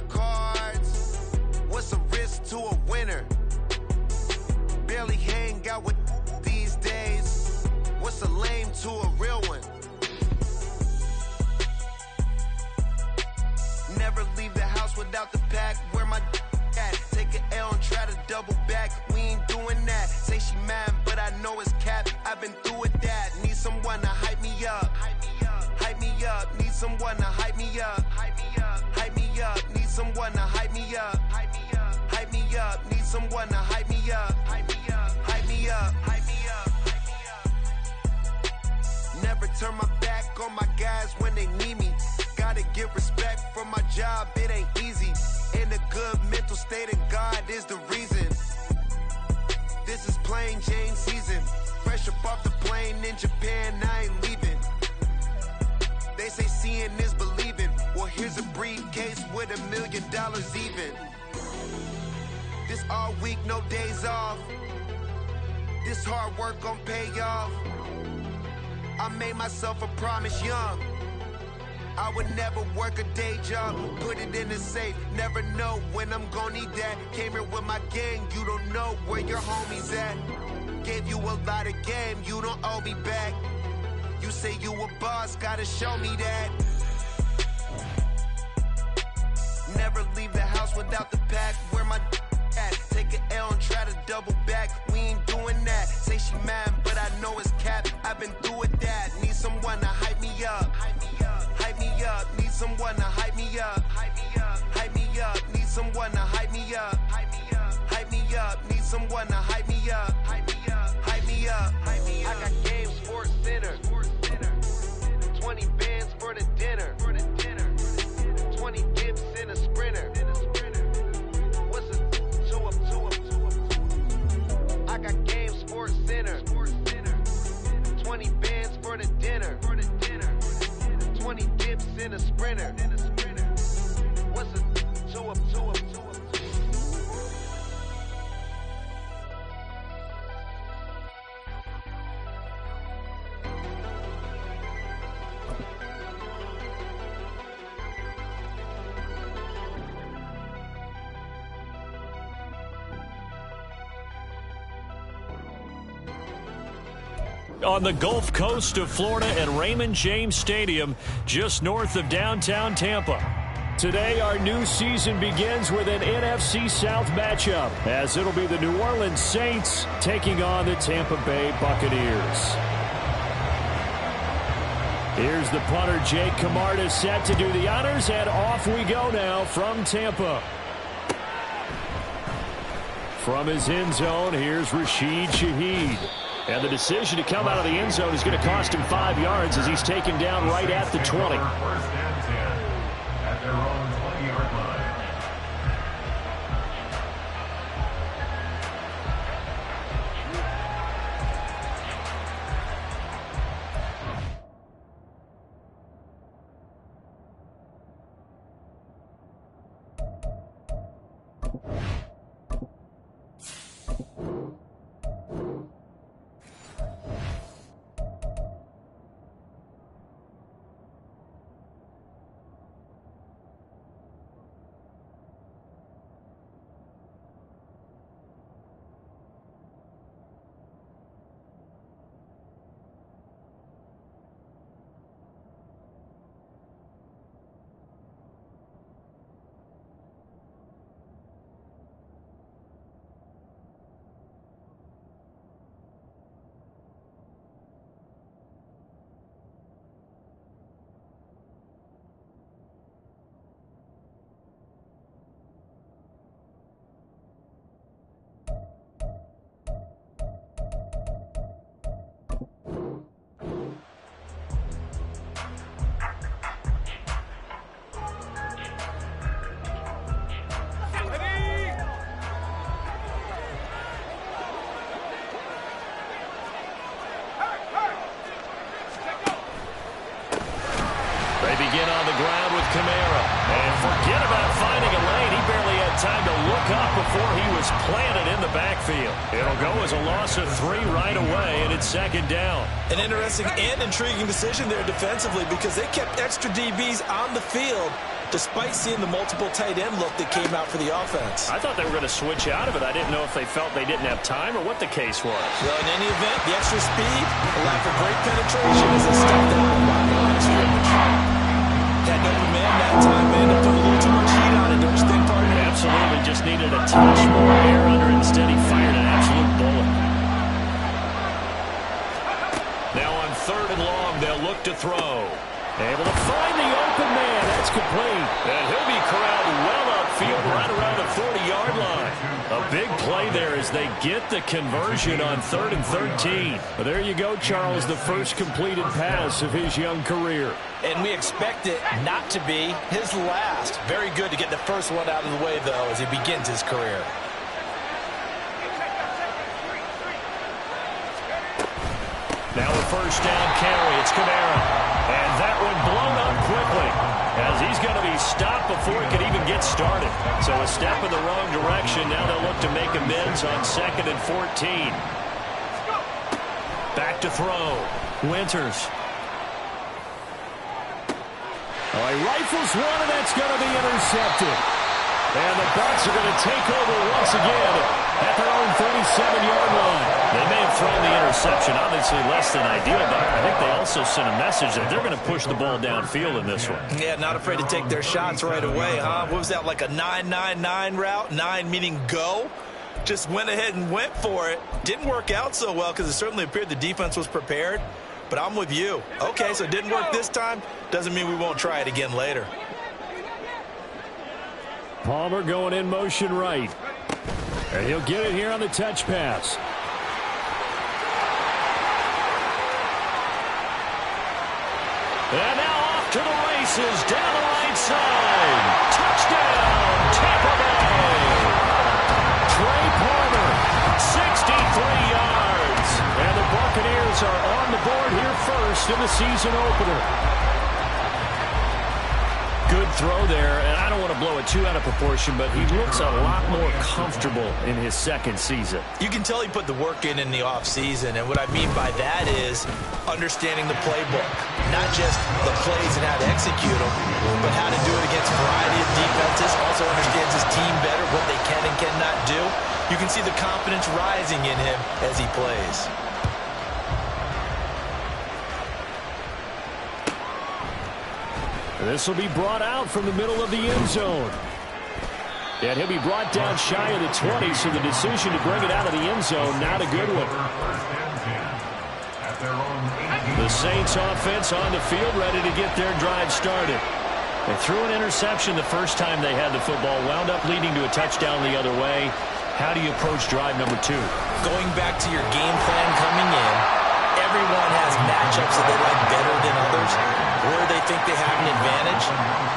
my cards. What's a risk to a winner? Barely hang out with these days. What's a lame to a real one? Never leave the house without the pack. Where my at? Take an L and try to double back. We ain't doing that. Say she mad, but I know it's cap. I've been through with that. Need someone to hype me up. Hype me up. Need someone to hype me up. Hype me up. Need someone to hype me up. Hype me up. Need someone to hype me up. Hype me up. Never turn my back on my guys when they need me. Gotta get respect for my job, it ain't easy. In a good mental state, and God is the reason. This is plain Jane season. Fresh up off the plane in Japan, I ain't leaving. They say seeing is believing. Well, here's a briefcase with $1 million even. This all week, no days off. This hard work gon' pay off. I made myself a promise young. I would never work a day job, put it in the safe. Never know when I'm gon' need that. Came here with my gang, you don't know where your homies at. Gave you a lot of game, you don't owe me back. You say you a boss, gotta show me that. Never leave the house without the pack. Where my at? Take an L and try to double back. We ain't doing that. Say she mad, but I know it's cap. I've been through with that. Need someone to hype me up. Hype me up. Need someone to hype me up. Hype me up. Need someone to hype me up. Hype me up. Need someone to hype me up. Hype me up. I got Game Sports Center. 20 bands for the dinner. 20 dips in a sprinter. What's a two up? I got Game Sports Center. 20 bands for the dinner. 20 dips in a sprinter. What's a two up? On the Gulf Coast of Florida at Raymond James Stadium, just north of downtown Tampa. Today, our new season begins with an NFC South matchup, as it'll be the New Orleans Saints taking on the Tampa Bay Buccaneers. Here's the punter, Jake Camarda, set to do the honors, and off we go now from Tampa. From his end zone, here's Rashid Shaheed. And the decision to come out of the end zone is going to cost him 5 yards as he's taken down right at the 20. First and 10 at their own 20-yard line. Begin on the ground with Kamara. And forget about finding a lane. He barely had time to look up before he was planted in the backfield. It'll go as a loss of 3 right away, and it's second down. An interesting and intriguing decision there defensively because they kept extra DBs on the field despite seeing the multiple tight end look that came out for the offense. I thought they were going to switch out of it. I didn't know if they felt they didn't have time or what the case was. Well, in any event, the extra speed, the lack of great penetration is a step that will block the line of scrimmage. Had no man that time, man, to put a little too much heat on it, don't you think, partner? Absolutely, just needed a touch more air under it. Instead, he fired an absolute bullet. Now on 3rd and long, they'll look to throw. Able to find the open man. That's complete. And he'll be corralled well upfield right around the 40-yard line. A big play there as they get the conversion on 3rd and 13. But there you go, Charles, the first completed pass of his young career. And we expect it not to be his last. Very good to get the first one out of the way, though, as he begins his career. Now a first down carry. It's Kamara. And that one blown up quickly as he's going to be stopped before he could even get started. So a step in the wrong direction. Now they'll look to make amends on 2nd and 14. Back to throw. Winters. Oh, he rifles one, and that's going to be intercepted. And the Bucs are going to take over once again at their own 37-yard line. They may have thrown the interception, obviously less than ideal, but I think they also sent a message that they're going to push the ball downfield in this one. Yeah, not afraid to take their shots right away, huh? What was that, like a 9-9-9 route? 9 meaning go? Just went ahead and went for it. Didn't work out so well because it certainly appeared the defense was prepared. But I'm with you. Okay, so it didn't work this time. Doesn't mean we won't try it again later. Palmer going in motion right. And he'll get it here on the touch pass. And now off to the races down the right side. Touchdown, Tampa Bay. Trey Palmer, 63 yards. And the Buccaneers are on the board here first in the season opener. Good throw there, and I don't want to blow it too out of proportion, but he looks a lot more comfortable in his second season. You can tell he put the work in the offseason, and what I mean by that is understanding the playbook. Not just the plays and how to execute them, but how to do it against a variety of defenses. Also understands his team better, what they can and cannot do. You can see the confidence rising in him as he plays. This will be brought out from the middle of the end zone. And he'll be brought down shy of the 20, so the decision to bring it out of the end zone, not a good one. The Saints offense on the field, ready to get their drive started. They threw an interception the first time they had the football, wound up leading to a touchdown the other way. How do you approach drive number 2? Going back to your game plan coming in, everyone has matchups that they like better than others, where they think they have an advantage.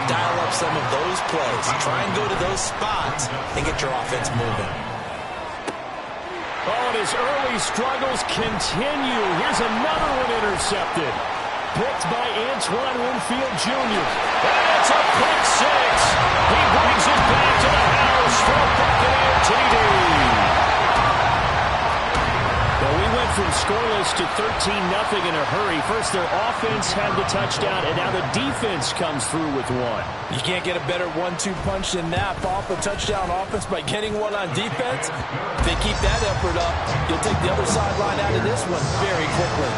Dial up some of those plays. Try and go to those spots and get your offense moving. Oh, and his early struggles continue. Here's another one intercepted. Picked by Antoine Winfield Jr. And it's a pick 6. He brings it back to the house for a Buccaneer TD. Well, we went from scoreless to 13-0 in a hurry. First, their offense had the touchdown, and now the defense comes through with one. You can't get a better 1-2 punch than that. Off a touchdown offense by getting one on defense. If they keep that effort up, you'll take the other sideline out of this one very quickly.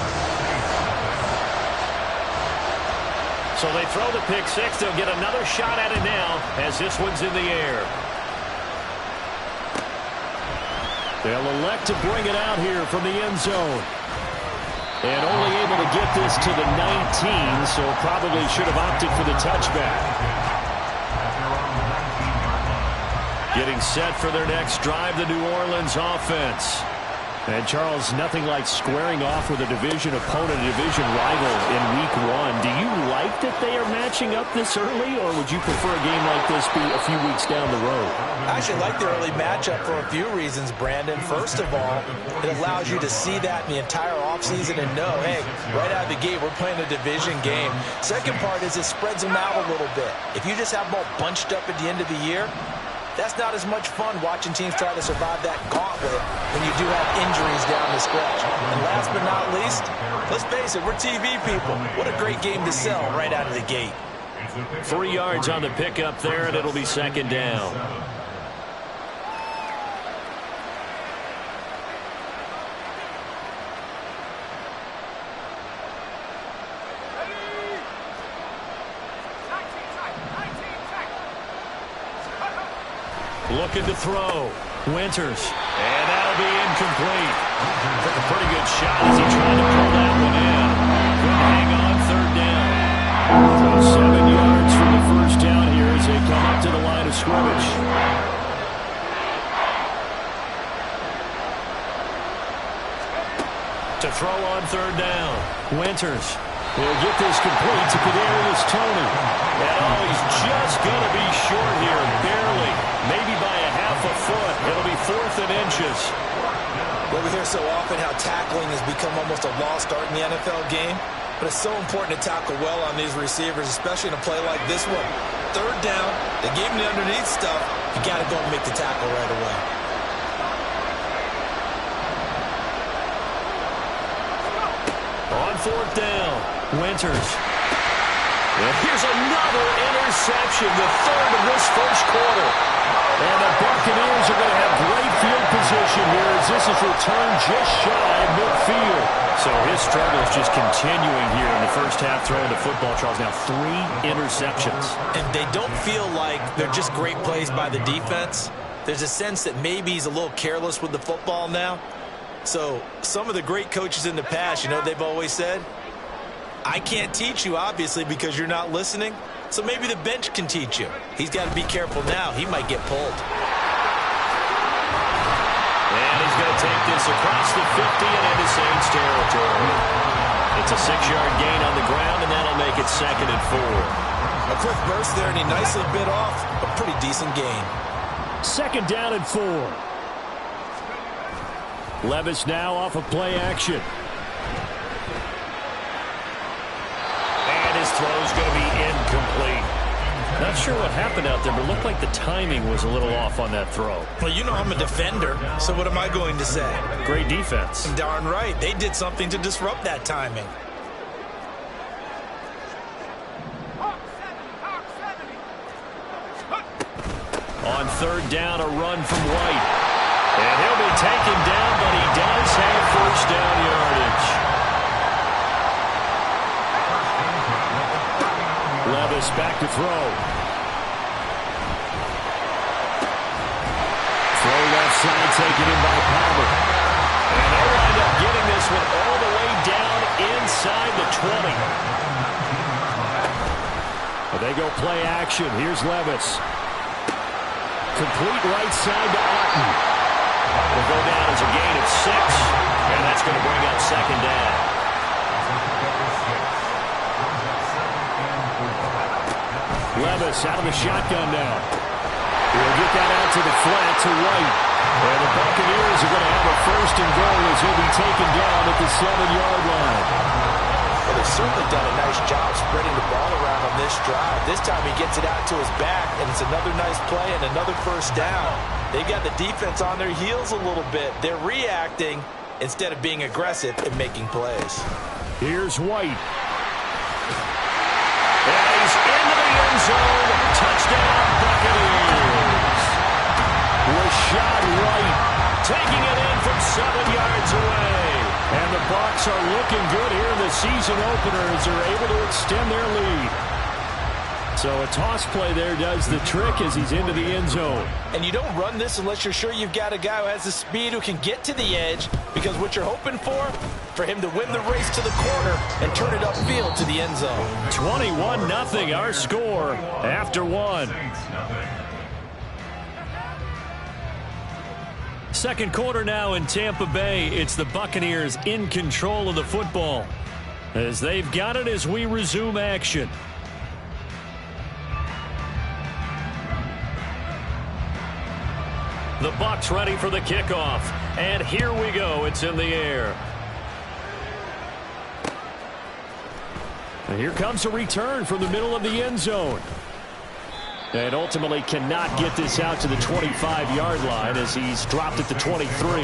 So they throw the pick 6. They'll get another shot at it now as this one's in the air. They'll elect to bring it out here from the end zone. And only able to get this to the 19, so probably should have opted for the touchback. Getting set for their next drive, the New Orleans offense. And, Charles, nothing like squaring off with a division opponent, a division rival in Week 1. Do you like that they are matching up this early, or would you prefer a game like this be a few weeks down the road? I actually like the early matchup for a few reasons, Brandon. First of all, it allows you to see that in the entire offseason and know, hey, right out of the gate, we're playing a division game. Second part is it spreads them out a little bit. If you just have them all bunched up at the end of the year, that's not as much fun watching teams try to survive that gauntlet when you do have injuries down the stretch. And last but not least, let's face it, we're TV people. What a great game to sell right out of the gate. 3 yards on the pickup there, and it'll be second down. Looking to throw. Winters. And that'll be incomplete. Took a pretty good shot as he tried to pull that one in. Couldn't hang on, third down. So 7 yards for the first down here as they come up to the line of scrimmage. To throw on third down. Winters will get this complete to Kadarius Toney. And oh, he's just going to be short here, barely. Maybe by a half a foot. It'll be 4th and inches. Well, we hear so often how tackling has become almost a lost art in the NFL game. But it's so important to tackle well on these receivers, especially in a play like this one. Third down, they gave him the underneath stuff. You got to go and make the tackle right away. On 4th down, Winters. And here's another interception, the 3rd of this first quarter. And the Buccaneers are going to have great field position here as this is returned just shy of midfield. So his struggle is just continuing here in the first half throwing the football, Charles. Now 3 interceptions. And they don't feel like they're just great plays by the defense. There's a sense that maybe he's a little careless with the football now. So some of the great coaches in the past, you know, they've always said, I can't teach you, obviously, because you're not listening. So maybe the bench can teach you. He's got to be careful now. He might get pulled. And he's going to take this across the 50 and into Saints territory. It's a 6-yard gain on the ground, and that'll make it 2nd and 4. A quick burst there, and he nicely bit off a pretty decent gain. 2nd down and 4. Levis now off of play action. His throw's going to be incomplete. Not sure what happened out there, but it looked like the timing was a little off on that throw. Well, you know I'm a defender, so what am I going to say? Great defense. Darn right. They did something to disrupt that timing. On 3rd down, a run from White. And he'll be taken down, but he does have first down yardage. Levis back to throw. Throw left side taken in by Palmer. And they wind up getting this one all the way down inside the 20. But they go play action. Here's Levis. Complete right side to Otten. Will go down as a gain of 6. And that's going to bring up 2nd down. Levis out of the shotgun now. He'll get that out to the flat to White. And the Buccaneers are going to have a 1st and goal as he'll be taken down at the 7-yard line. Well, they've certainly done a nice job spreading the ball around on this drive. This time he gets it out to his back, and it's another nice play and another 1st down. They've got the defense on their heels a little bit. They're reacting instead of being aggressive and making plays. Here's White. And he's into the end zone. Touchdown, Buccaneers. Rashad White taking it in from 7 yards away. And the Bucs are looking good here in the season opener as they're able to extend their lead. So a toss play there does the trick as he's into the end zone. And you don't run this unless you're sure you've got a guy who has the speed who can get to the edge, because what you're hoping for him to win the race to the corner and turn it upfield to the end zone. 21-0 our score after 1. Second quarter now in Tampa Bay. It's the Buccaneers in control of the football as they've got it as we resume action. The Bucs ready for the kickoff. And here we go. It's in the air. And here comes a return from the middle of the end zone. And ultimately cannot get this out to the 25-yard line as he's dropped at the 23.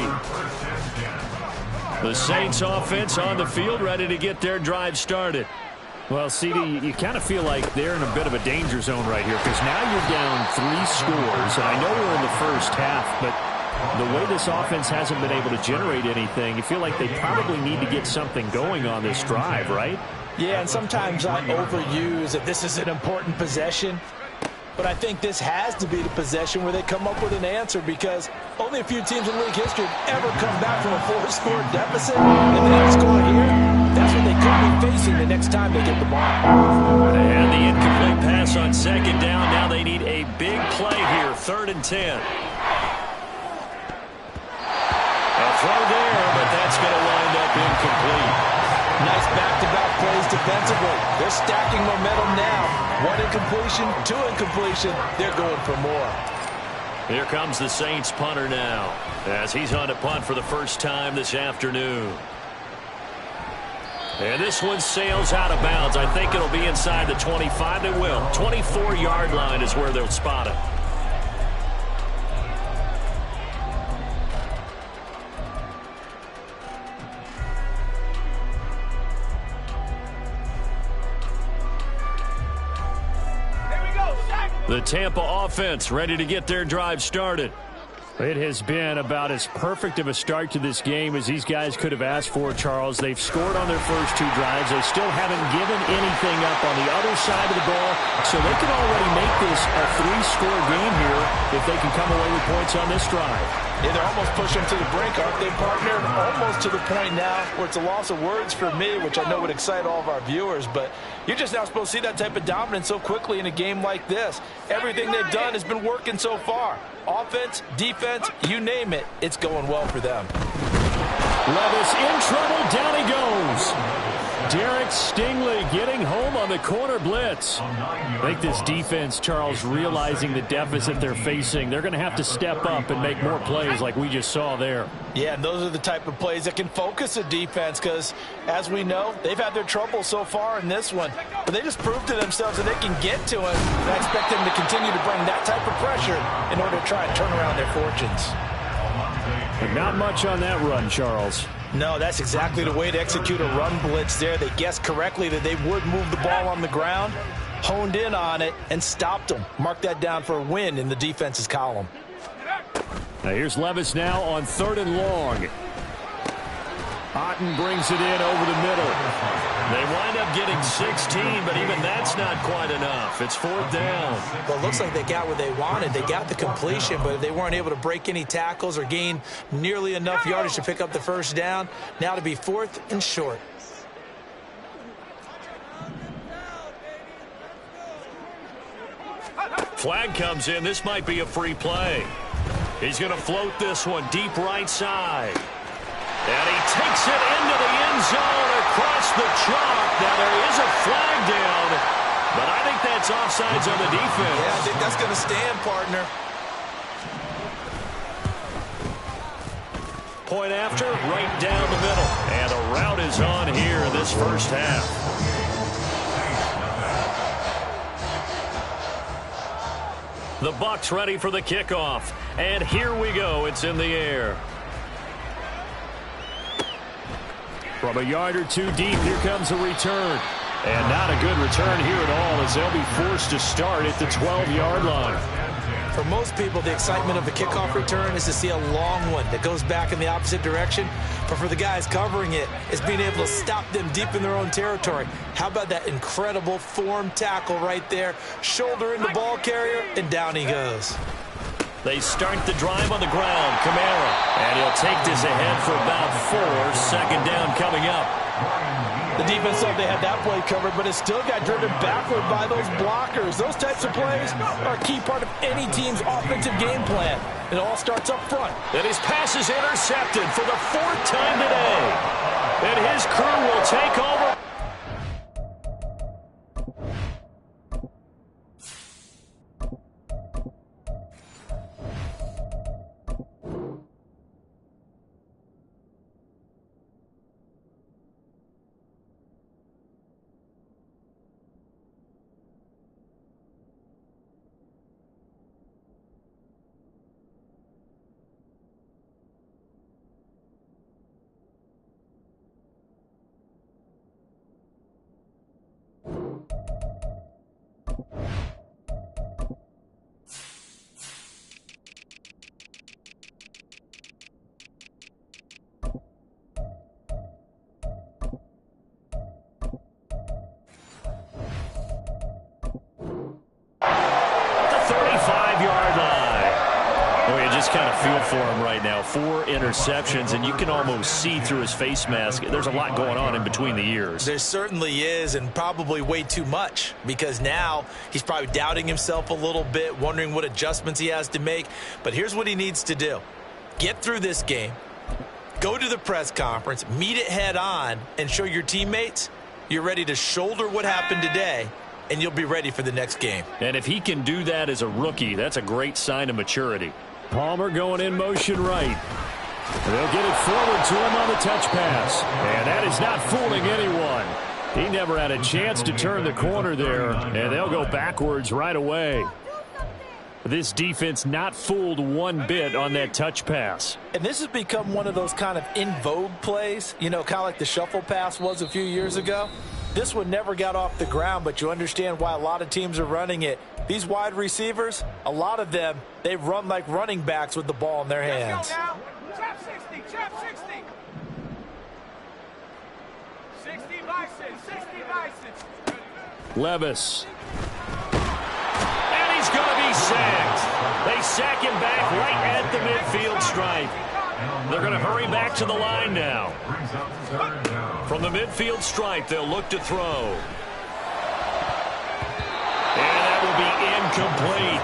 The Saints offense on the field ready to get their drive started. Well, CD, you kind of feel like they're in a bit of a danger zone right here because now you're down 3 scores, and I know we're in the first half, but the way this offense hasn't been able to generate anything, you feel like they probably need to get something going on this drive, right? Yeah, and sometimes I overuse that this is an important possession, but I think this has to be the possession where they come up with an answer because only a few teams in league history have ever come back from a 4-score deficit and then score here. That's what they could be facing the next time they get the ball. And the incomplete pass on second down. Now they need a big play here, 3rd and 10. A throw there, but that's going to wind up incomplete. Nice back-to-back plays defensively. They're stacking momentum now. 1 incompletion, 2 incompletion. They're going for more. Here comes the Saints punter now as he's on to punt for the first time this afternoon. And this one sails out of bounds. I think it'll be inside the 25. It will. 24-yard line is where they'll spot it. The Tampa offense ready to get their drive started. It has been about as perfect of a start to this game as these guys could have asked for, Charles. They've scored on their first 2 drives. They still haven't given anything up on the other side of the ball, so they can already make this a 3-score game here if they can come away with points on this drive. Yeah, they're almost pushing to the brink, aren't they, partner? Almost to the point now where it's a loss of words for me, which I know would excite all of our viewers, but you're just not supposed to see that type of dominance so quickly in a game like this. Everything they've done has been working so far. Offense, defense, you name it, it's going well for them. Levis in trouble, down he goes. Derek Stingley getting home on the corner blitz. I think this defense, Charles, realizing the deficit they're facing, they're going to have to step up and make more plays like we just saw there. Yeah, and those are the type of plays that can focus a defense because, as we know, they've had their trouble so far in this one. But they just proved to themselves that they can get to it, and I expect them to continue to bring that type of pressure in order to try and turn around their fortunes. But not much on that run, Charles. No, that's exactly the way to execute a run blitz there. They guessed correctly that they would move the ball on the ground, honed in on it, and stopped them. Mark that down for a win in the defense's column. Now here's Levis now on 3rd and long. Otten brings it in over the middle. They wind up getting 16, but even that's not quite enough. It's 4th down. Well, it looks like they got what they wanted. They got the completion, but they weren't able to break any tackles or gain nearly enough yardage to pick up the first down. Now to be 4th and short. Flag comes in. This might be a free play. He's going to float this one deep right side. And he takes it into the end zone across the chalk. Now there is a flag down, but I think that's offsides on the defense. Yeah, I think that's going to stand, partner. Point after, right down the middle. And a rout is on here in this first half. The Bucs ready for the kickoff. And here we go. It's in the air. From a yard or 2 deep, here comes a return. And not a good return here at all as they'll be forced to start at the 12-yard line. For most people, the excitement of a kickoff return is to see a long one that goes back in the opposite direction. But for the guys covering it, it's being able to stop them deep in their own territory. How about that incredible form tackle right there? Shoulder in the ball carrier, and down he goes. They start the drive on the ground. Kamara. And he'll take this ahead for about 4. 2nd down coming up. The defense thought they had that play covered, but it still got driven backward by those blockers. Those types of plays are a key part of any team's offensive game plan. It all starts up front. And his pass is intercepted for the 4th time today. And his crew will take over. just kind of feel for him right now. 4 interceptions, and you can almost see through his face mask. There's a lot going on in between the ears. There certainly is, and probably way too much, because now he's probably doubting himself a little bit, wondering what adjustments he has to make. But here's what he needs to do. Get through this game, go to the press conference, meet it head on, and show your teammates you're ready to shoulder what happened today, and you'll be ready for the next game. And if he can do that as a rookie, that's a great sign of maturity. Palmer going in motion right. They'll get it forward to him on the touch pass. And that is not fooling anyone. He never had a chance to turn the corner there, and they'll go backwards right away. This defense not fooled one bit on that touch pass. And this has become one of those kind of in vogue plays, you know, kind of like the shuffle pass was a few years ago. This one never got off the ground, but you understand why a lot of teams are running it. These wide receivers, a lot of them, they run like running backs with the ball in their hands. Chop 60, chop 60. 60 Bison, 60 Bison. Levis. And he's going to be sacked. They sack him back right at the midfield stripe. They're going to hurry back to the line now. From the midfield stripe, they'll look to throw. And that will be incomplete.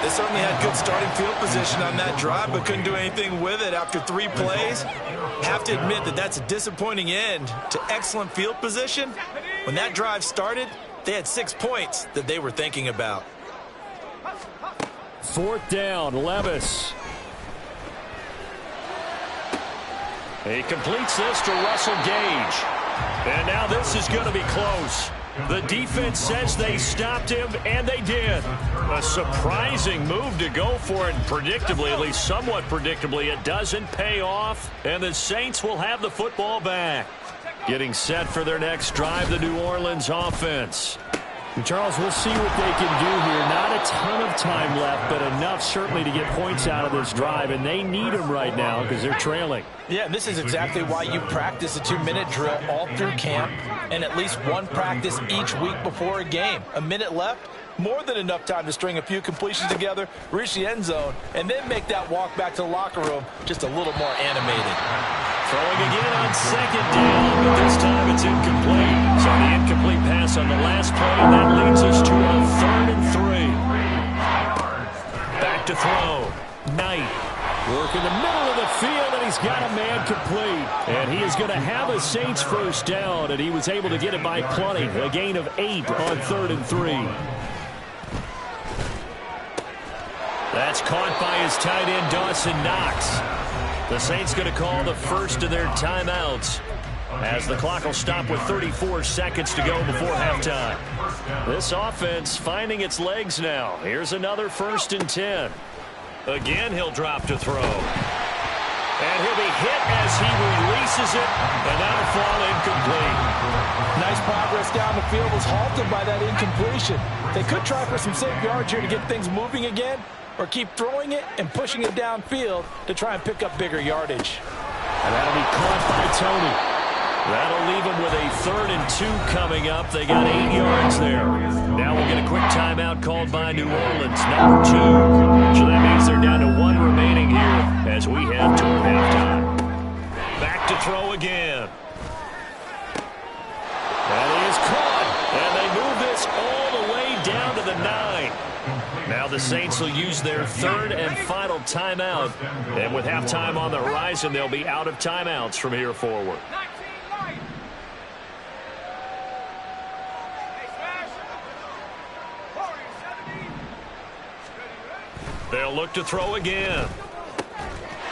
They certainly had good starting field position on that drive, but couldn't do anything with it after 3 plays. Have to admit that that's a disappointing end to excellent field position. When that drive started, they had 6 points that they were thinking about. 4th down, Levis. He completes this to Russell Gage. And now this is going to be close. The defense says they stopped him, and they did. A surprising move to go for it, and predictably, at least somewhat predictably, it doesn't pay off, and the Saints will have the football back. Getting set for their next drive, the New Orleans offense. And Charles, we'll see what they can do here. Not a ton of time left, but enough certainly to get points out of this drive, and they need them right now because they're trailing. Yeah, and this is exactly why you practice a 2-minute drill all through camp and at least one practice each week before a game. A minute left, more than enough time to string a few completions together, reach the end zone, and then make that walk back to the locker room just a little more animated. Throwing again on 2nd down, but this time it's incomplete. So the incomplete pass on the last play, that leads us to a 3rd and 3. Back to throw. Knight. Work in the middle of the field, and he's got a man complete. And he is going to have a Saints first down, and he was able to get it by plenty. A gain of 8 on 3rd and 3. That's caught by his tight end, Dawson Knox. The Saints going to call the first of their timeouts as the clock will stop with 34 seconds to go before halftime. This offense finding its legs now. Here's another 1st and 10. Again, he'll drop to throw. And he'll be hit as he releases it, and that'll fall incomplete. Nice progress down the field, was halted by that incompletion. They could try for some safe yards here to get things moving again, or keep throwing it and pushing it downfield to try and pick up bigger yardage. And that'll be caught by Tony. That'll leave them with a 3rd and 2 coming up. They got 8 yards there. Now we'll get a quick timeout called by New Orleans, number 2. So that means they're down to 1 remaining here as we head toward halftime. Back to throw again. That is caught. And they move this all the way down to the 9. Now the Saints will use their 3rd and final timeout. And with halftime on the horizon, they'll be out of timeouts from here forward. They'll look to throw again.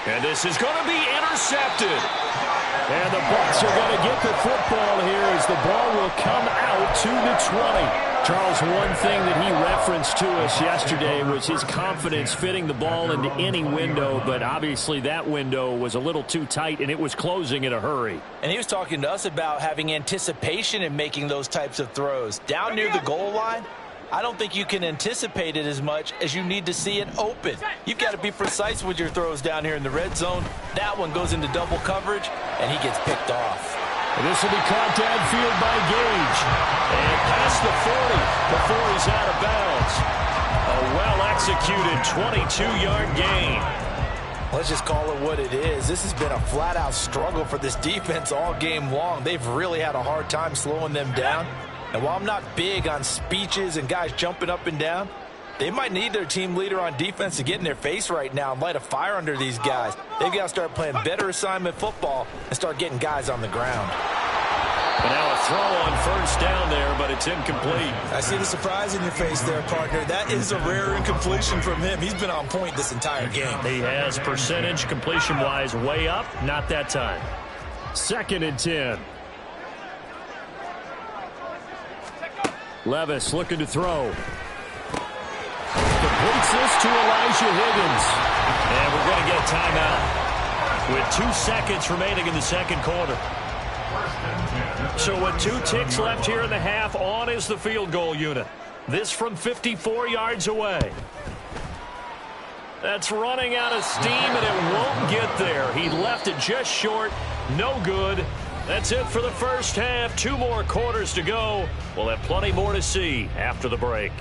And this is going to be intercepted. And the Bucs are going to get the football here as the ball will come out to the 20. Charles, one thing that he referenced to us yesterday was his confidence fitting the ball into any window, but obviously that window was a little too tight, and it was closing in a hurry. And he was talking to us about having anticipation in making those types of throws. Down near the goal line, I don't think you can anticipate it as much as you need to see it open. You've got to be precise with your throws down here in the red zone. That one goes into double coverage, and he gets picked off. And this will be caught downfield by Gage. And past the 40 before he's out of bounds. A well-executed 22-yard gain. Let's just call it what it is. This has been a flat-out struggle for this defense all game long. They've really had a hard time slowing them down. And while I'm not big on speeches and guys jumping up and down, they might need their team leader on defense to get in their face right now and light a fire under these guys. They've got to start playing better assignment football and start getting guys on the ground. But now a throw on first down there, but it's incomplete. I see the surprise in your face there, partner. That is a rare incompletion from him. He's been on point this entire game. He has percentage completion-wise way up, not that time. 2nd and 10. Levis looking to throw. Completes this to Elijah Higgins. And we're going to get a timeout with 2 seconds remaining in the second quarter. So with 2 ticks left here in the half, on is the field goal unit. This from 54 yards away. That's running out of steam, and it won't get there. He left it just short. No good. That's it for the first half. 2 more quarters to go. We'll have plenty more to see after the break.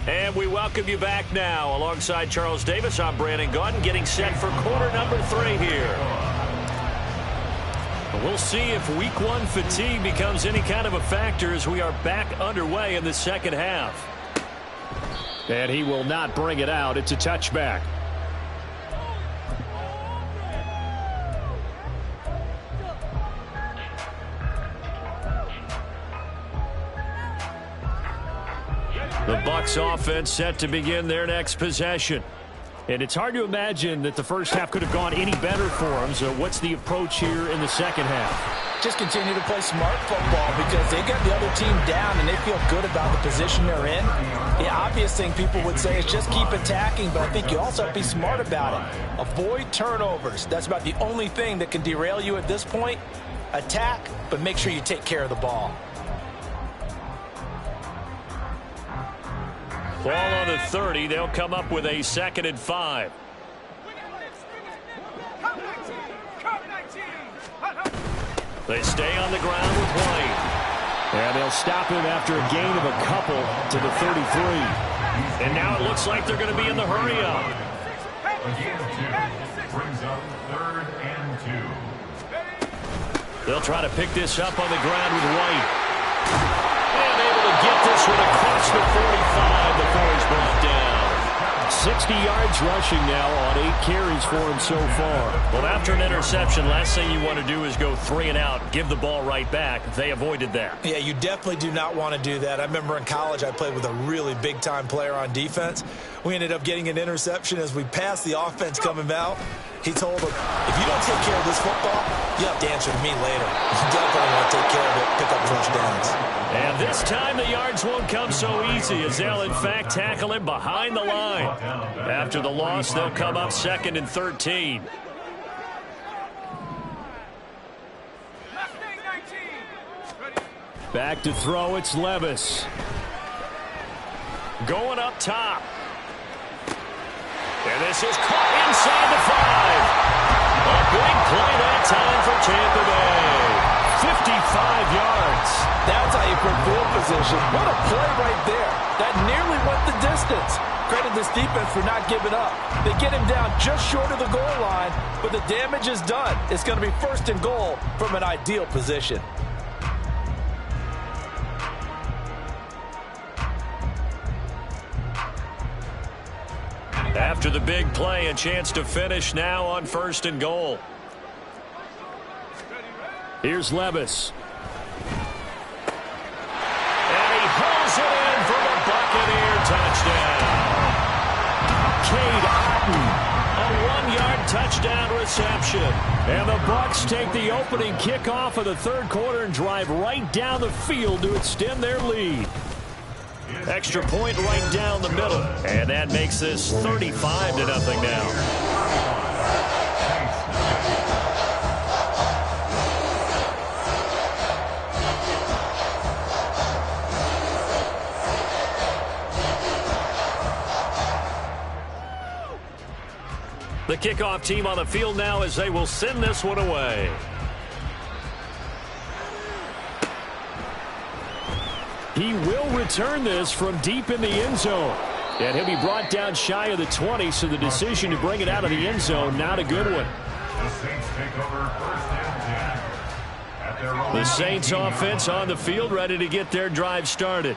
And we welcome you back now. Alongside Charles Davis, I'm Brandon Gaudin, getting set for quarter number 3 here. We'll see if week 1 fatigue becomes any kind of a factor as we are back underway in the second half. And he will not bring it out. It's a touchback. The Bucs offense set to begin their next possession. And it's hard to imagine that the first half could have gone any better for them. So what's the approach here in the second half? Just continue to play smart football because they got the other team down and they feel good about the position they're in. The obvious thing people would say is just keep attacking, but I think you also have to be smart about it. Avoid turnovers. That's about the only thing that can derail you at this point. Attack, but make sure you take care of the ball. Ball on the 30. They'll come up with a 2nd and 5. They stay on the ground with White. And they'll stop him after a gain of a couple to the 33. And now it looks like they're going to be in the hurry-up. Brings up 3rd and 2. They'll try to pick this up on the ground with White. And able to get this one across the 45 before he's brought down. 60 yards rushing now on 8 carries for him so far. Well, after an interception, last thing you want to do is go 3 and out, give the ball right back. They avoided that. Yeah, you definitely do not want to do that. I remember in college I played with a really big-time player on defense. We ended up getting an interception as we passed the offense coming out. He told him, if you don't take care of this football, you have to answer to me later. You definitely want to take care of it, pick up first downs. And this time the yards won't come so easy as they'll, in fact, tackle him behind the line. After the loss, they'll come up 2nd and 13. Back to throw, it's Levis. Going up top. And this is caught inside the 5. A big play that time for Tampa Bay. 55 yards. That's how you put field position. What a play right there. That nearly went the distance. Credit this defense for not giving up. They get him down just short of the goal line, but the damage is done. It's going to be 1st and goal from an ideal position. After the big play, a chance to finish now on 1st and goal. Here's Levis. And he pulls it in for the Buccaneer touchdown. Cade Otton, a 1-yard touchdown reception. And the Bucs take the opening kickoff of the 3rd quarter and drive right down the field to extend their lead. Extra point right down the middle. And that makes this 35-0 now. The kickoff team on the field now as they will send this one away. He will return this from deep in the end zone. And he'll be brought down shy of the 20, so the decision to bring it out of the end zone, not a good one. The Saints take over first and 10. The Saints offense on the field, ready to get their drive started.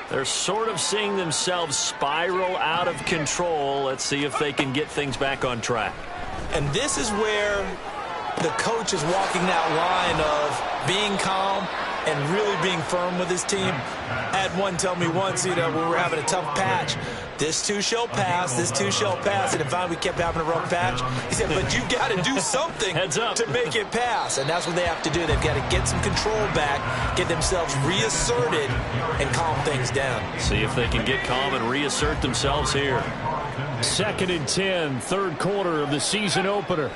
They're sort of seeing themselves spiral out of control. Let's see if they can get things back on track. And this is where the coach is walking that line of being calm and really being firm with his team. I had one tell me once, when we were having a tough patch, this too shall pass, this too shall pass. And finally we kept having a rough patch. He said, but you got to do something to make it pass. And that's what they have to do. They've got to get some control back, get themselves reasserted, and calm things down. See if they can get calm and reassert themselves here. 2nd and 10, third quarter of the season opener.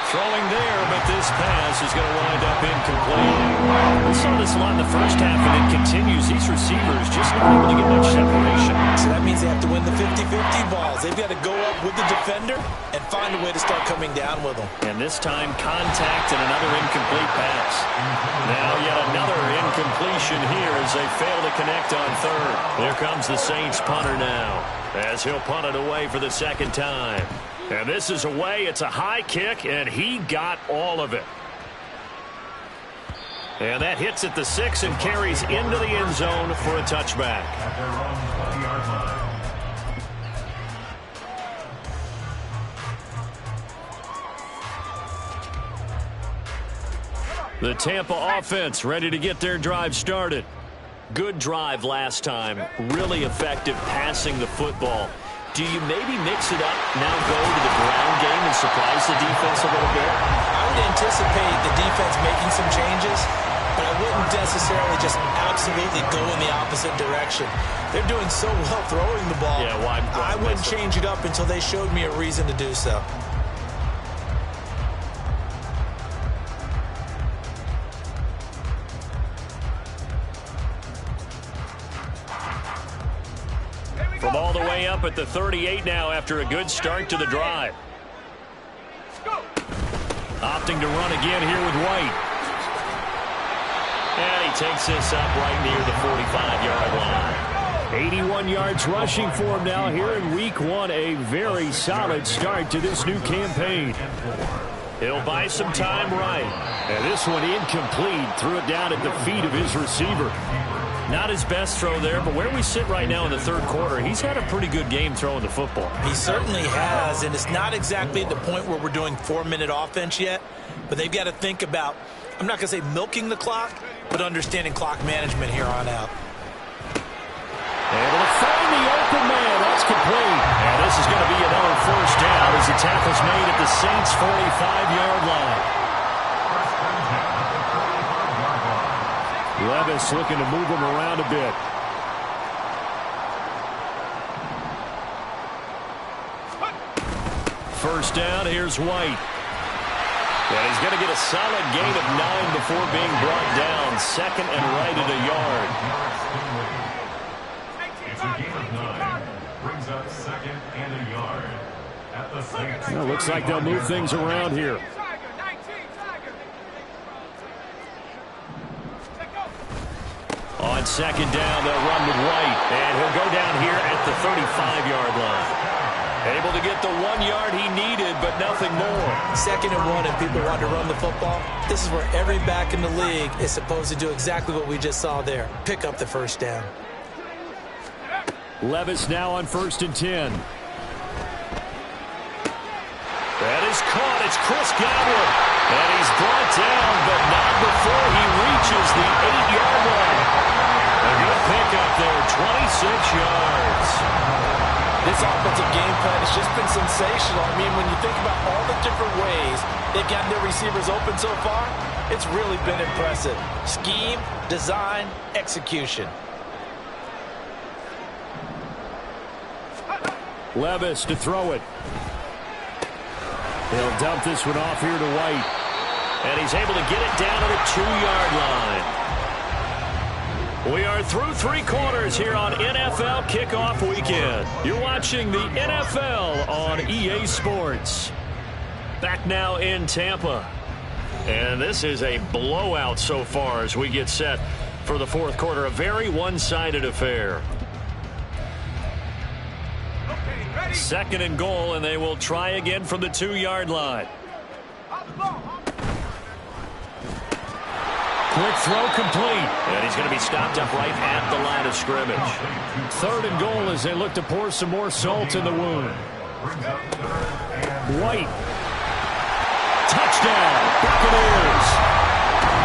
Throwing there, but this pass is going to wind up incomplete. We saw this a lot in the first half, and it continues. These receivers just not able to get much separation. So that means they have to win the 50-50 balls. They've got to go up with the defender and find a way to start coming down with them. And this time, contact and another incomplete pass. Now yet another incompletion here as they fail to connect on third. Here comes the Saints punter now, as he'll punt it away for the second time. And this is away. It's a high kick, and he got all of it. And that hits at the 6 and carries into the end zone for a touchback. At their own 20-yard line. The Tampa offense ready to get their drive started. Good drive last time. Really effective passing the football. Do you maybe mix it up, now go to the ground game and surprise the defense a little bit? I would anticipate the defense making some changes, but I wouldn't necessarily just absolutely go in the opposite direction. They're doing so well throwing the ball. Yeah, why I wouldn't change it up until they showed me a reason to do so. From all the way up at the 38 now after a good start to the drive. Opting to run again here with White. And he takes this up right near the 45-yard line. 81 yards rushing for him now here in week 1. A very solid start to this new campaign. He'll buy some time right. And this one incomplete. Threw it down at the feet of his receiver. Not his best throw there, but where we sit right now in the third quarter, he's had a pretty good game throwing the football. He certainly has, and it's not exactly at the point where we're doing 4-minute offense yet, but they've got to think about, I'm not going to say milking the clock, but understanding clock management here on out. Able to find the open man. That's complete. And this is going to be another first down as the tackle's made at the Saints' 45-yard line. Levis looking to move him around a bit. First down, here's White. And he's going to get a solid gain of 9 before being brought down. Second and right at a yard. It's a gain of 9. Brings up second and a yard. At the Saints. Well, looks like they'll move things around here. On second down, they'll run with White. And he'll go down here at the 35-yard line. Able to get the 1 yard he needed, but nothing more. 2nd and 1, and people want to run the football. This is where every back in the league is supposed to do exactly what we just saw there. Pick up the first down. Levis now on 1st and 10. That is caught. It's Chris Godwin. And he's brought down, but not before he reaches the 8-yard line. A good pickup there, 26 yards. This offensive game plan has just been sensational. I mean, when you think about all the different ways they've gotten their receivers open so far, it's really been impressive. Scheme, design, execution. Levis to throw it. He'll dump this one off here to White. And he's able to get it down to the 2-yard line. We are through 3 quarters here on NFL Kickoff Weekend. You're watching the NFL on EA Sports. Back now in Tampa. And this is a blowout so far as we get set for the fourth quarter. A very one-sided affair. Second and goal, and they will try again from the 2-yard line. Quick throw complete. And he's going to be stopped up right at the line of scrimmage. Third and goal as they look to pour some more salt in the wound. White. Touchdown, Buccaneers.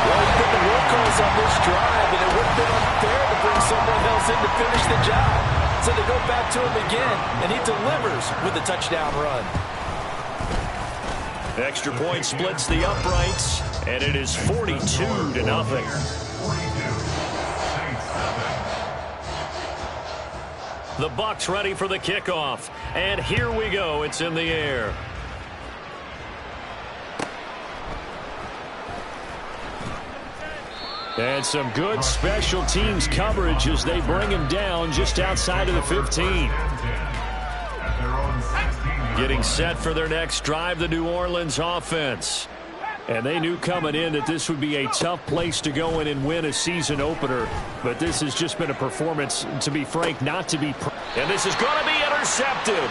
Well, you get the workhorse on this drive, and it would have been unfair to bring someone else in to finish the job. So they go back to him again, and he delivers with a touchdown run. Extra point splits the uprights, and it is 42-0. The Bucs ready for the kickoff, and here we go. It's in the air. And some good special teams coverage as they bring him down just outside of the 15. Getting set for their next drive, the New Orleans offense. And they knew coming in that this would be a tough place to go in and win a season opener. But this has just been a performance, to be frank, not to be... And this is going to be intercepted.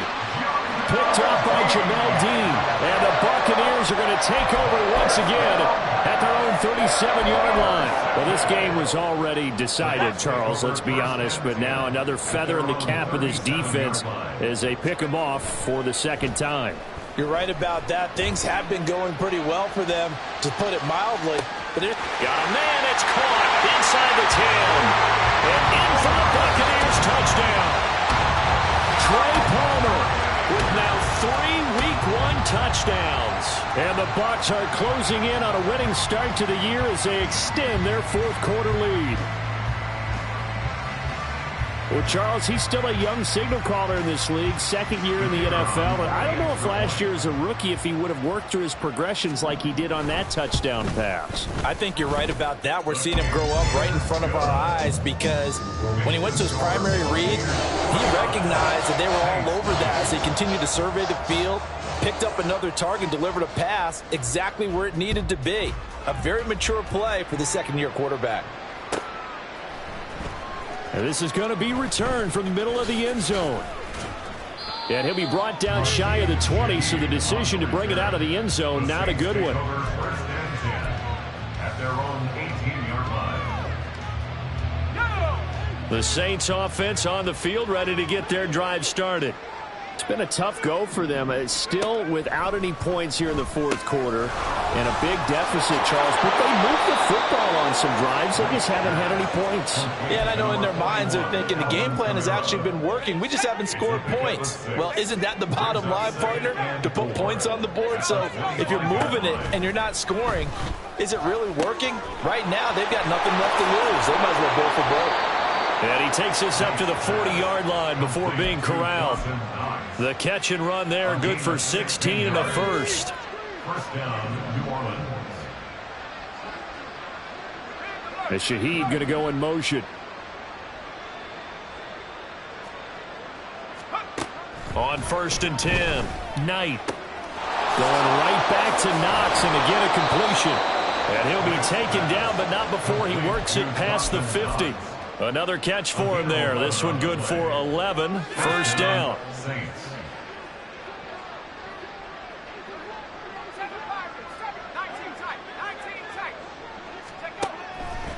Picked off by Jamel Dean. And the Buccaneers are going to take over once again at their own 37-yard line. Well, this game was already decided, Charles, let's be honest. But now another feather in the cap of this defense as they pick them off for the second time. You're right about that. Things have been going pretty well for them, to put it mildly. But got a man, it's caught inside the 10. And in for the Buccaneers touchdown. Trey Palmer with now 3 Week 1 touchdowns. And the Bucs are closing in on a winning start to the year as they extend their fourth quarter lead. Well, Charles, he's still a young signal caller in this league, second year in the NFL. But I don't know if last year as a rookie, if he would have worked through his progressions like he did on that touchdown pass. I think you're right about that. We're seeing him grow up right in front of our eyes because when he went to his primary read, he recognized that they were all over that as he continued to survey the field, picked up another target, delivered a pass exactly where it needed to be. A very mature play for the second-year quarterback. And this is going to be returned from the middle of the end zone. And he'll be brought down shy of the 20, so the decision to bring it out of the end zone, not a good one. At their own 18-yard line. The Saints offense on the field, ready to get their drive started. It's been a tough go for them. It's still without any points here in the fourth quarter. And a big deficit, Charles. But they moved the football on some drives. They just haven't had any points. Yeah, and I know in their minds they're thinking the game plan has actually been working. We just haven't scored points. Well, isn't that the bottom line, partner? To put points on the board. So if you're moving it and you're not scoring, is it really working? Right now, they've got nothing left to lose. They might as well go for broke. And he takes us up to the 40-yard line before being corralled. The catch and run there, good for 16 and a first. First down, New Orleans. And Shaheed going to go in motion. On 1st and 10, Knight. Going right back to Knox, and again a completion. And he'll be taken down, but not before he works it past the 50. Another catch for him there. This one good for 11. First down.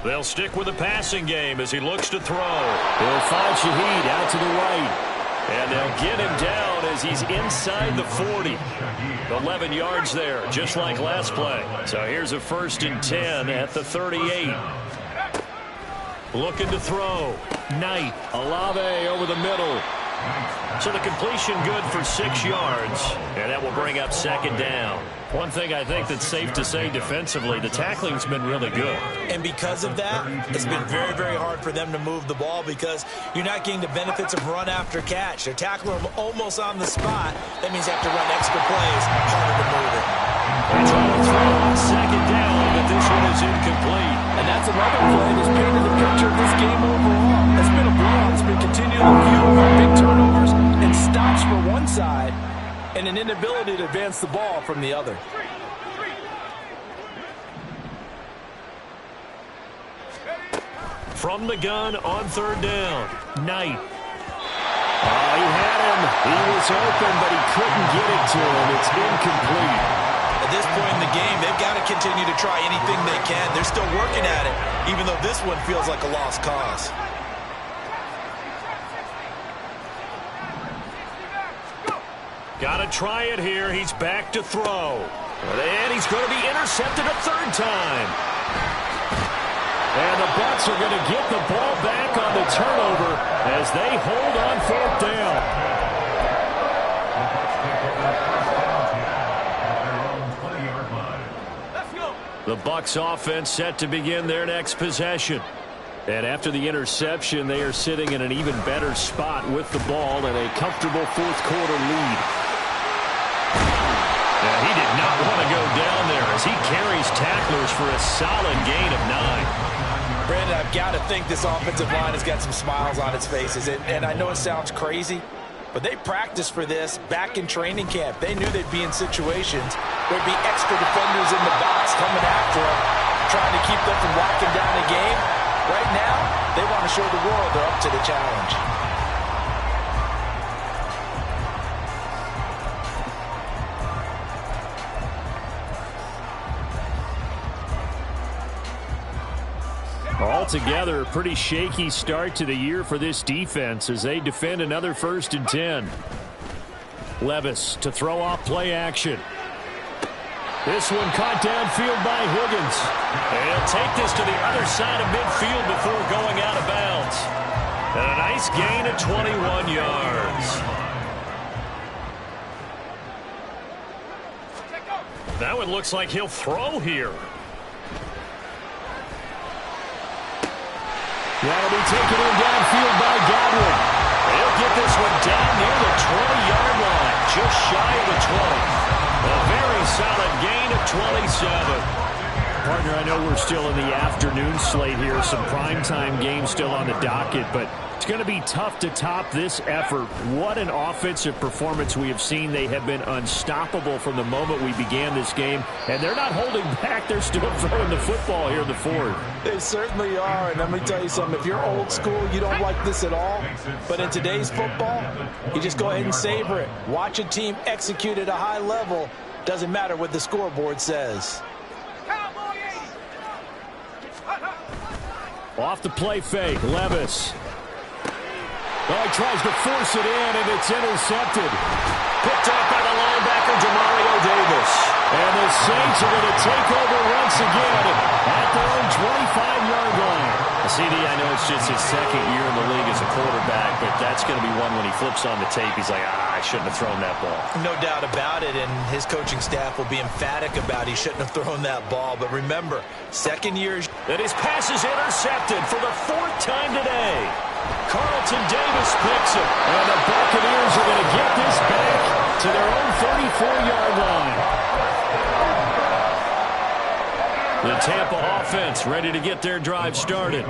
They'll stick with the passing game as he looks to throw. He'll find Shaheed out to the right. And they'll get him down as he's inside the 40. 11 yards there, just like last play. So here's a 1st and 10 at the 38. Looking to throw. Knight. Olave over the middle. So the completion good for 6 yards. And that will bring up second down. One thing I think that's safe to say defensively, the tackling's been really good. And because of that, it's been very, very hard for them to move the ball because you're not getting the benefits of run after catch. They're tackling them almost on the spot. That means they have to run extra plays, harder to move it. They try to throw on second down, but this one is incomplete. And that's another play that's painted the picture of this game overall. It's been a blowout. It's been continually fueled by big turnovers and stops for one side and an inability to advance the ball from the other. from the gun on third down. Knight. Oh, he had him. He was open, but he couldn't get it to him. It's incomplete. At this point in the game, they've got to continue to try anything they can. They're still working at it, even though this one feels like a lost cause. Got to try it here. He's back to throw. And he's going to be intercepted a third time. And the Bucs are going to get the ball back on the turnover as they hold on fourth down. The Bucs offense set to begin their next possession. And after the interception, they are sitting in an even better spot with the ball and a comfortable fourth quarter lead. And he did not want to go down there as he carries tacklers for a solid gain of 9. Brandon, I've got to think this offensive line has got some smiles on its faces. And I know it sounds crazy, but they practiced for this back in training camp. They knew they'd be in situations where there'd be extra defenders in the box coming after them, trying to keep them from locking down the game. Right now, they want to show the world they're up to the challenge. Altogether, a pretty shaky start to the year for this defense as they defend another 1st and 10. Levis to throw off play action. This one caught downfield by Higgins. And he'll take this to the other side of midfield before going out of bounds. And a nice gain of 21 yards. That one looks like he'll throw here. That'll be taken in downfield by Godwin. He'll get this one down near the 20-yard line, just shy of the 20. A very solid gain of 27. Partner, I know we're still in the afternoon slate here. Some primetime games still on the docket, but it's going to be tough to top this effort. What an offensive performance we have seen. They have been unstoppable from the moment we began this game, and they're not holding back. They're still throwing the football here in the fourth. They certainly are, and let me tell you something. If you're old school, you don't like this at all. But in today's football, you just go ahead and savor it. Watch a team execute at a high level. Doesn't matter what the scoreboard says. Off the play fake, Levis. Oh, he tries to force it in, and it's intercepted. Picked off by the linebacker, Demario Davis. And the Saints are going to take over once again at their own 25-yard line. CD, I know it's just his second year in the league as a quarterback, but that's going to be one when he flips on the tape. He's like, I shouldn't have thrown that ball. No doubt about it, and his coaching staff will be emphatic about he shouldn't have thrown that ball. But remember, second year. And his pass is intercepted for the 4th time today. Carlton Davis picks it, and the Buccaneers are going to get this back to their own 34-yard line. The Tampa offense ready to get their drive started.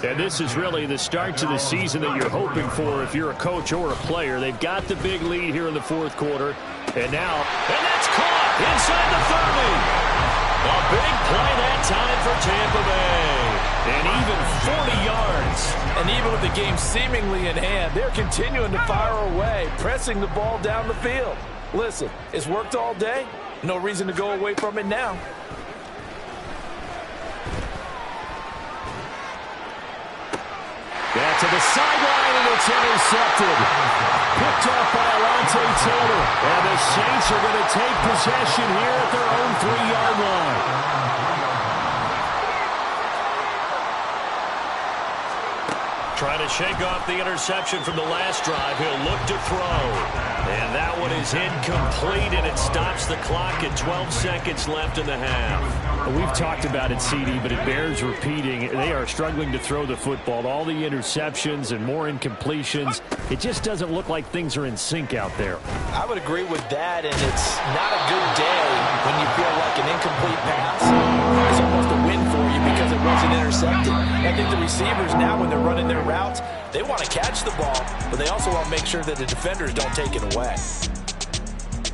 And this is really the start to the season that you're hoping for if you're a coach or a player. They've got the big lead here in the fourth quarter. And that's caught inside the 30. A big play that time for Tampa Bay. And even 40 yards. And even with the game seemingly in hand, they're continuing to fire away, pressing the ball down the field. Listen, it's worked all day. No reason to go away from it now. Back to the sideline, and it's intercepted. Picked off by Alontae Taylor. And the Saints are going to take possession here at their own 3-yard line. Trying to shake off the interception from the last drive. He'll look to throw. And that one is incomplete, and it stops the clock at 12 seconds left in the half. We've talked about it, CD, but it bears repeating. They are struggling to throw the football. All the interceptions and more incompletions. It just doesn't look like things are in sync out there. I would agree with that, and it's not a good day when you feel like an incomplete pass is almost a win for you because it wasn't intercepted. I think the receivers now, when they're running their routes, they want to catch the ball, but they also want to make sure that the defenders don't take it away.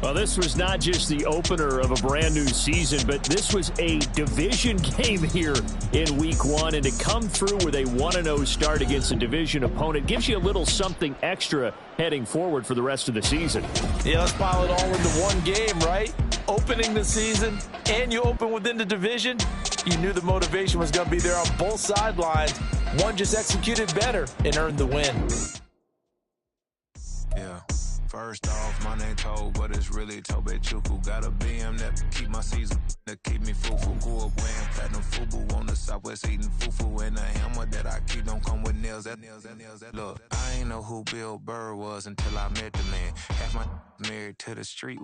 Well, this was not just the opener of a brand new season, but this was a division game here in week 1. And to come through with a 1-0 start against a division opponent gives you a little something extra heading forward for the rest of the season. Yeah, let's pile it all into one game, right? Opening the season, and you open within the division. You knew the motivation was going to be there on both sidelines. One just executed better and earned the win. Yeah. First off, my name Toad, but it's really Tobe Chuku. Got a BM that keep my season, that keep me fufu. Grew up wearing platinum fubu on the southwest eating fufu. And a hammer that I keep don't come with nails. Look, I ain't know who Bill Burr was until I met the man. Half my married to the street.